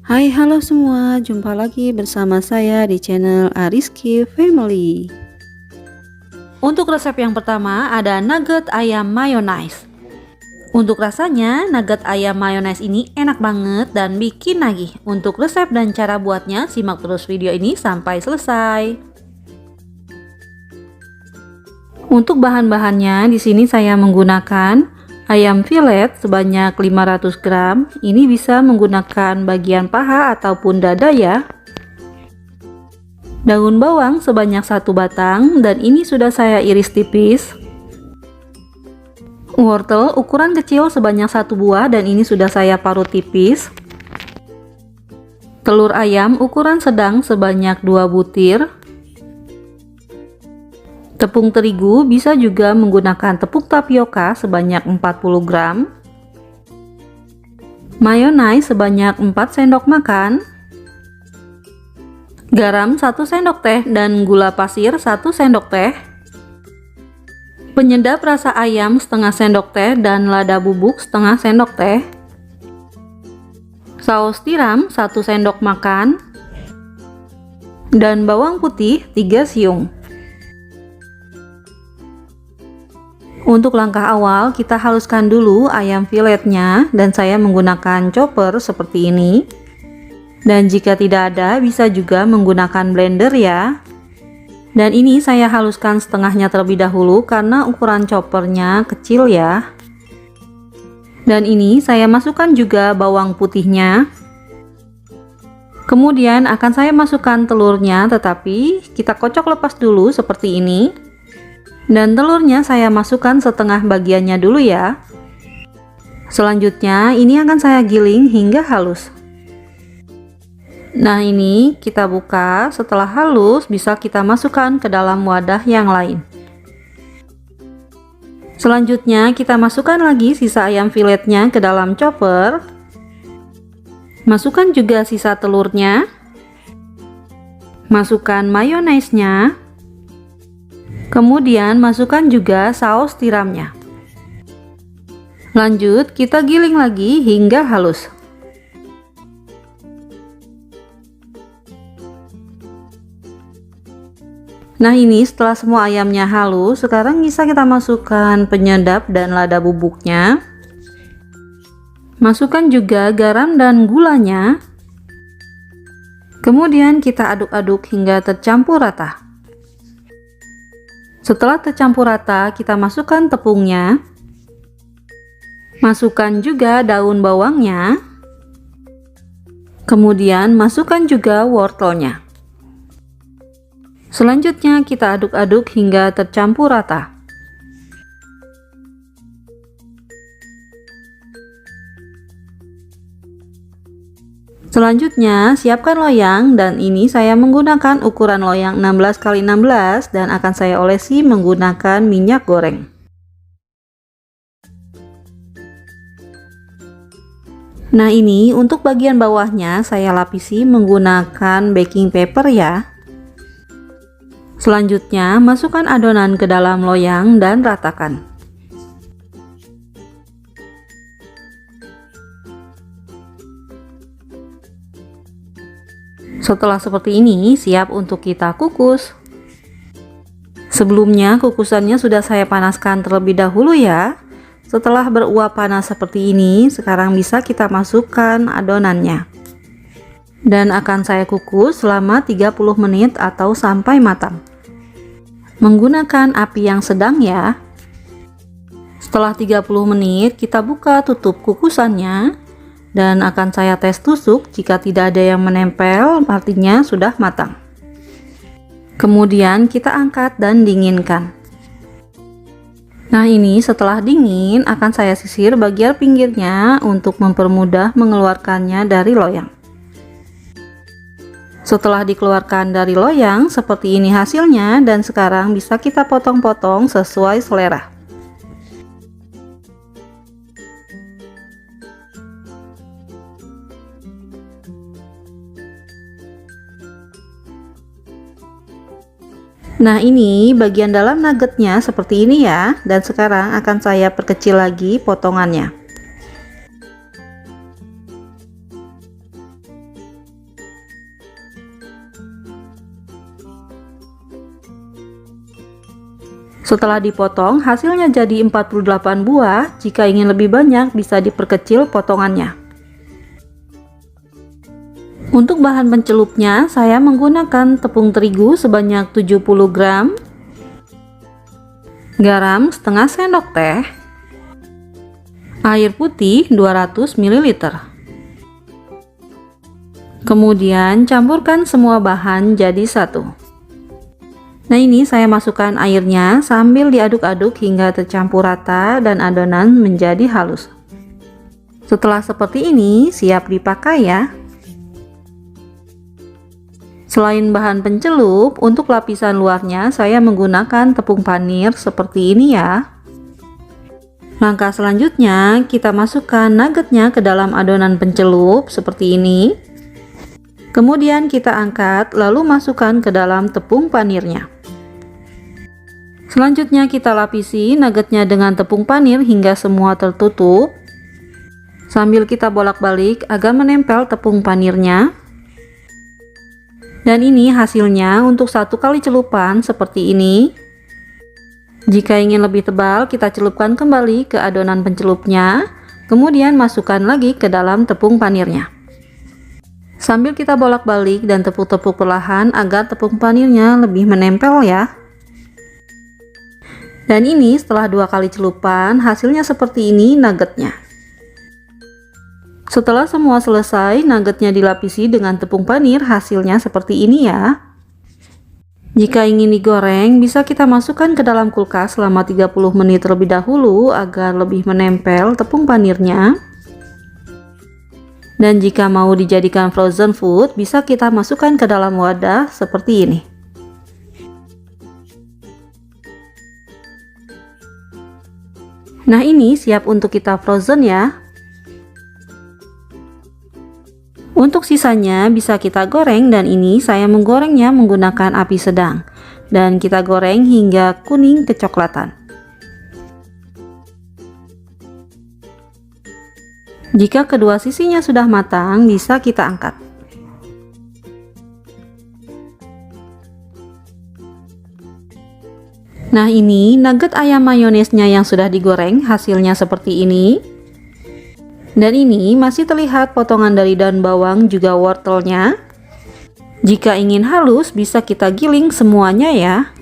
Hai, halo semua, jumpa lagi bersama saya di channel Ariski Family. Untuk resep yang pertama ada nugget ayam mayonnaise. Untuk rasanya, nugget ayam mayonnaise ini enak banget dan bikin nagih. Untuk resep dan cara buatnya, simak terus video ini sampai selesai. Untuk bahan-bahannya, di sini saya menggunakan ayam fillet sebanyak 500 gram. Ini bisa menggunakan bagian paha ataupun dada ya. Daun bawang sebanyak 1 batang dan ini sudah saya iris tipis. Wortel ukuran kecil sebanyak 1 buah dan ini sudah saya parut tipis. Telur ayam ukuran sedang sebanyak 2 butir. Tepung terigu bisa juga menggunakan tepung tapioka sebanyak 40 gram. Mayonaise sebanyak 4 sendok makan. Garam 1 sendok teh dan gula pasir 1 sendok teh. Penyedap rasa ayam setengah sendok teh dan lada bubuk setengah sendok teh. Saus tiram 1 sendok makan. Dan bawang putih 3 siung. Untuk langkah awal, kita haluskan dulu ayam filletnya dan saya menggunakan chopper seperti ini. Dan jika tidak ada, bisa juga menggunakan blender ya. Dan ini saya haluskan setengahnya terlebih dahulu karena ukuran choppernya kecil ya. Dan ini saya masukkan juga bawang putihnya. Kemudian akan saya masukkan telurnya, tetapi kita kocok lepas dulu seperti ini. Dan telurnya saya masukkan setengah bagiannya dulu ya. Selanjutnya ini akan saya giling hingga halus. Nah, ini kita buka. Setelah halus bisa kita masukkan ke dalam wadah yang lain. Selanjutnya kita masukkan lagi sisa ayam filletnya ke dalam chopper. Masukkan juga sisa telurnya. Masukkan mayonaise-nya. Kemudian masukkan juga saus tiramnya. Lanjut kita giling lagi hingga halus. Nah, ini setelah semua ayamnya halus, sekarang bisa kita masukkan penyedap dan lada bubuknya. Masukkan juga garam dan gulanya. Kemudian kita aduk-aduk hingga tercampur rata. Setelah tercampur rata, kita masukkan tepungnya. Masukkan juga daun bawangnya. Kemudian masukkan juga wortelnya. Selanjutnya kita aduk-aduk hingga tercampur rata. Selanjutnya siapkan loyang dan ini saya menggunakan ukuran loyang 16 x 16 dan akan saya olesi menggunakan minyak goreng. Nah, ini untuk bagian bawahnya saya lapisi menggunakan baking paper ya. Selanjutnya masukkan adonan ke dalam loyang dan ratakan. Setelah seperti ini, siap untuk kita kukus. Sebelumnya kukusannya sudah saya panaskan terlebih dahulu ya. Setelah beruap panas seperti ini, sekarang bisa kita masukkan adonannya. Dan akan saya kukus selama 30 menit atau sampai matang. Menggunakan api yang sedang ya. Setelah 30 menit, kita buka tutup kukusannya. Dan akan saya tes tusuk, jika tidak ada yang menempel artinya sudah matang. Kemudian kita angkat dan dinginkan. Nah, ini setelah dingin akan saya sisir bagian pinggirnya untuk mempermudah mengeluarkannya dari loyang. Setelah dikeluarkan dari loyang seperti ini hasilnya dan sekarang bisa kita potong-potong sesuai selera. Nah, ini bagian dalam nuggetnya seperti ini ya, dan sekarang akan saya perkecil lagi potongannya. Setelah dipotong, hasilnya jadi 48 buah. Jika ingin lebih banyak, bisa diperkecil potongannya. Untuk bahan pencelupnya, saya menggunakan tepung terigu sebanyak 70 gram, garam setengah sendok teh, air putih 200 ml. Kemudian campurkan semua bahan jadi satu. Nah, ini saya masukkan airnya sambil diaduk-aduk hingga tercampur rata dan adonan menjadi halus. Setelah seperti ini, siap dipakai ya. Selain bahan pencelup, untuk lapisan luarnya saya menggunakan tepung panir seperti ini ya. Langkah selanjutnya, kita masukkan nuggetnya ke dalam adonan pencelup seperti ini. Kemudian kita angkat, lalu masukkan ke dalam tepung panirnya. Selanjutnya kita lapisi nuggetnya dengan tepung panir hingga semua tertutup. Sambil kita bolak-balik agar menempel tepung panirnya. Dan ini hasilnya untuk satu kali celupan seperti ini. Jika ingin lebih tebal, kita celupkan kembali ke adonan pencelupnya, kemudian masukkan lagi ke dalam tepung panirnya. Sambil kita bolak-balik dan tepuk-tepuk perlahan agar tepung panirnya lebih menempel ya. Dan ini setelah 2 kali celupan, hasilnya seperti ini nuggetnya. Setelah semua selesai, nuggetnya dilapisi dengan tepung panir, hasilnya seperti ini ya. Jika ingin digoreng, bisa kita masukkan ke dalam kulkas selama 30 menit terlebih dahulu agar lebih menempel tepung panirnya. Dan jika mau dijadikan frozen food, bisa kita masukkan ke dalam wadah seperti ini. Nah, ini siap untuk kita frozen ya. Untuk sisanya bisa kita goreng, dan ini saya menggorengnya menggunakan api sedang. Dan kita goreng hingga kuning kecoklatan. Jika kedua sisinya sudah matang, bisa kita angkat. Nah, ini nugget ayam mayonesnya yang sudah digoreng, hasilnya seperti ini. Dan ini masih terlihat potongan dari daun bawang juga wortelnya. Jika ingin halus, bisa kita giling semuanya ya.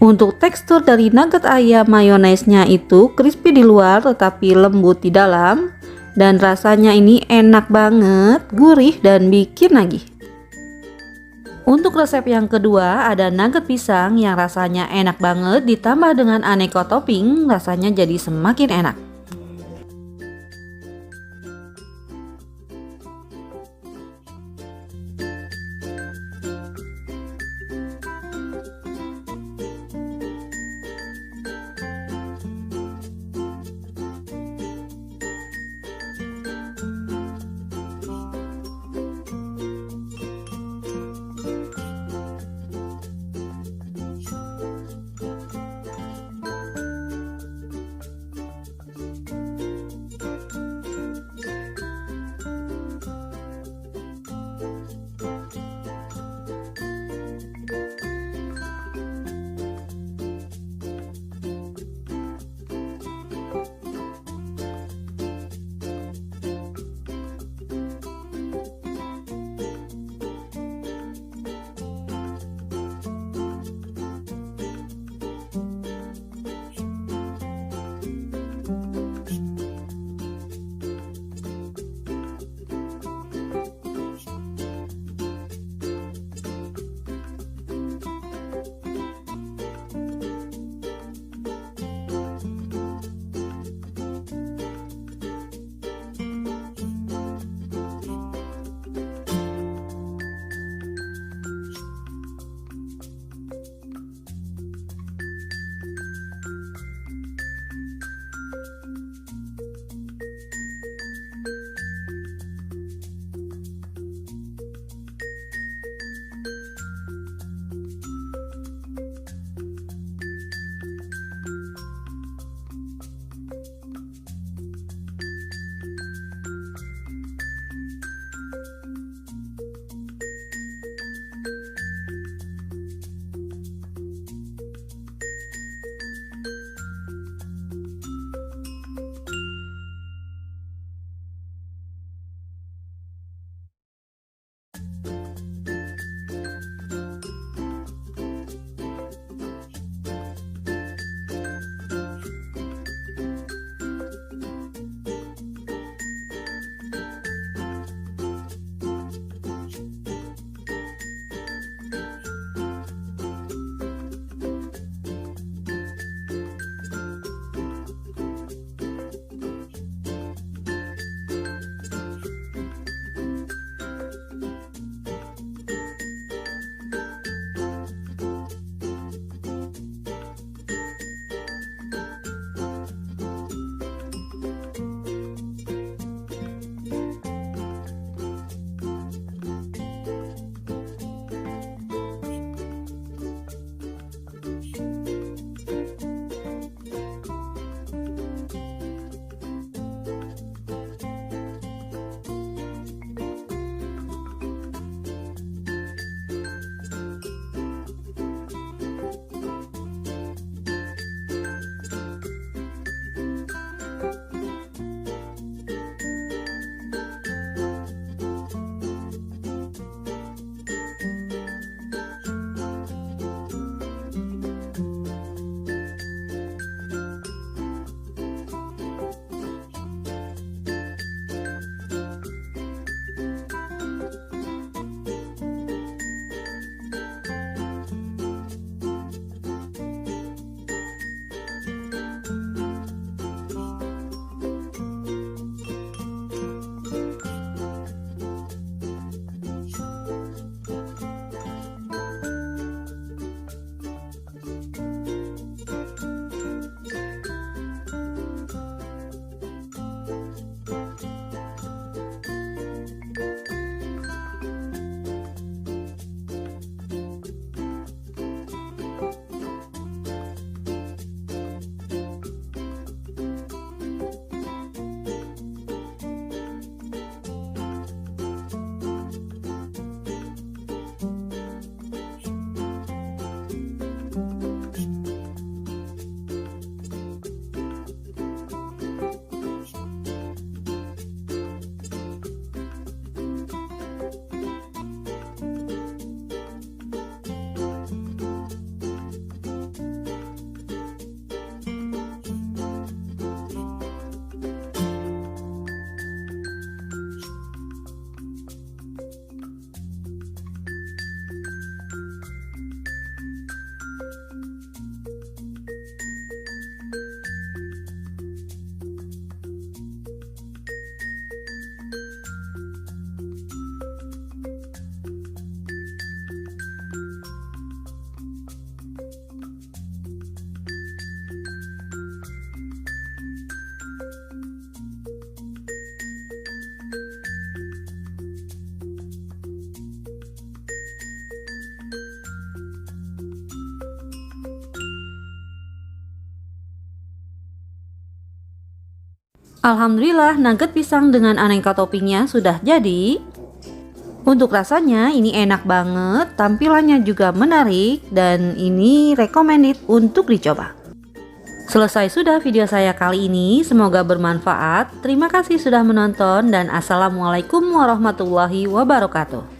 Untuk tekstur dari nugget ayam mayonaise-nya itu crispy di luar tetapi lembut di dalam. Dan rasanya ini enak banget, gurih dan bikin nagih. Untuk resep yang kedua ada nugget pisang yang rasanya enak banget, ditambah dengan aneka topping, rasanya jadi semakin enak. Alhamdulillah, nugget pisang dengan aneka toppingnya sudah jadi. Untuk rasanya ini enak banget, tampilannya juga menarik, dan ini recommended untuk dicoba. Selesai sudah video saya kali ini, semoga bermanfaat. Terima kasih sudah menonton dan assalamualaikum warahmatullahi wabarakatuh.